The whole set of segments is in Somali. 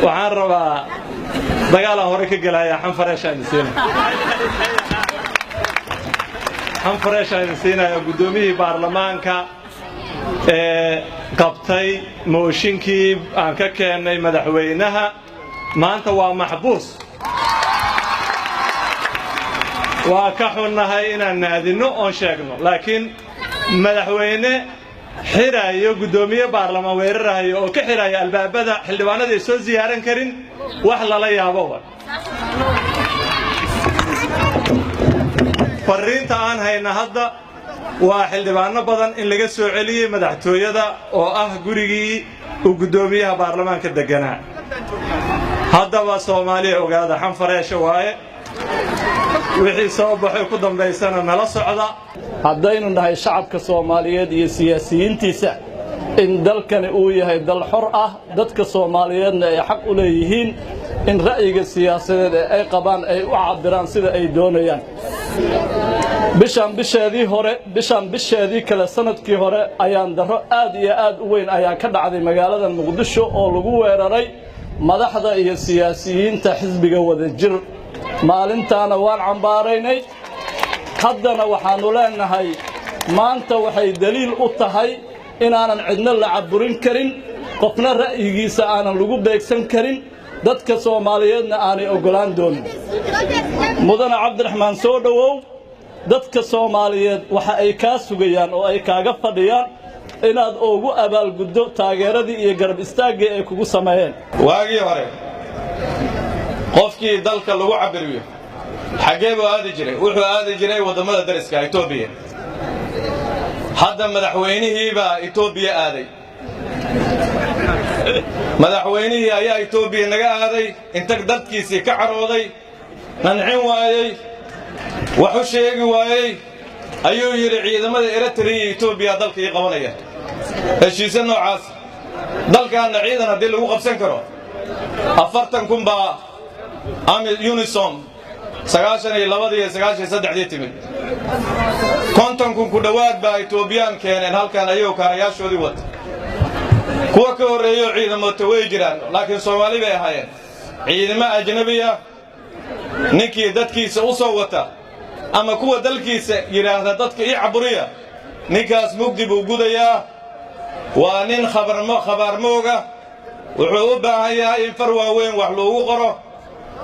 waxaan rabaa dagaal hore ka galaya xanfareeshaan siinaya gudoomiyihii baarlamaanka qabtay mooshinkii aan ka keenay madaxweynaha maanta waa maxbuus waa ka xunnahay inaan naadino oo sheegno laakiin madaxweyne xiraayo gudoomiye baarlamaan weerarayo oo ka xiraayo albaabada xildhibaanada ay soo ziyaaran karin wax lala yaabo fariinta aan hayna hadda waa xildhibaano badan in laga soo celiyay madaxtooyada oo ah gurigii uu gudoomiyaha baarlamaanka deganaa haddaba Soomaaliya ogaada xanfareesha waaye wixii soo baxay ku dambeysana nala socda haddaynu nahay shacabka Soomaaliyeed iyo siyaasiyiintiisa in dalkani uu yahay dal xor ah dadka Soomaaliyeedna ay xaq u leeyihiin in ra'yiga siyaasadeed ay qabaan ay u cabiraan sida ay doonayaan bishaadii kale sanadkii hore ayaan daro aad iyo aad u weyn ayaa ka dhacday magaalada Muqdisho oo lagu weeraray madaxda iyo siyaasiyiinta xisbiga Wadajir maalintaana waan cambaaraynay haddana waxaanu leenahay maanta waxay daliil u tahay inaanan cidna la caburin karin qofna ra'yigiisa aanan lagu beegsan karin dadka Soomaaliyeedna aanay ogolaan doonin mudane Cabdiraxmaan soo dhawow dadka Soomaaliyeed waxa ay ka sugayaan oo ay kaaga fadhiyaan inaad ugu abaalguddo taageeradii iyo garab istaagii ay kugu sameeyeen waagii hore qofkii dalka lagu cabiriyo xagee buu aadi jiray wuxuu aadi jiray wadamada dariska Itoobiya hadda madaxweynihii baa Itoobiya aaday madaxweynihii ayaa Itoobiya naga aaday inta dadkiisii ka carooday nancin waayay wax u sheegi waayay ayuu yiri ciidamada Eritrea iyo Itoobiya dalka ay qabanayaan heshiisyo noocaas dalkaana ciidan hadii lagu qabsan karo 40,000 baa Unison 92 timid 50,000 ku dhawaad baa Itoobiyaan keeneen halkan ayuu kaarayaashoodii wata kuwa ka horeeyo ciidamada way jiraan laakiin Soomaali bay ahaayeen ciidamo ajnabi ah ninkii dadkiisa u soo wata ama kuwa dalkiisa yiraahda dadka ii caburiya ninkaas mugdi buu gudayaa waa nin khabarmooga wuxuu u baahan yahay in far waaweyn wax loogu qoro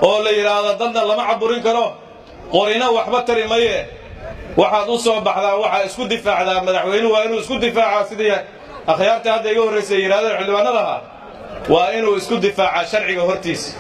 oo la yiraahdo dadna lama caburin karo qorina waxba tari maye waxaad u soo baxdaa waxa isku difaacdaa madaxweynuhu waa inuu isku difaaca sidii akhyaarta hadda iga horeysay yiraahdeen xildhibaanada waa inuu isku difaaca sharciga hortiisa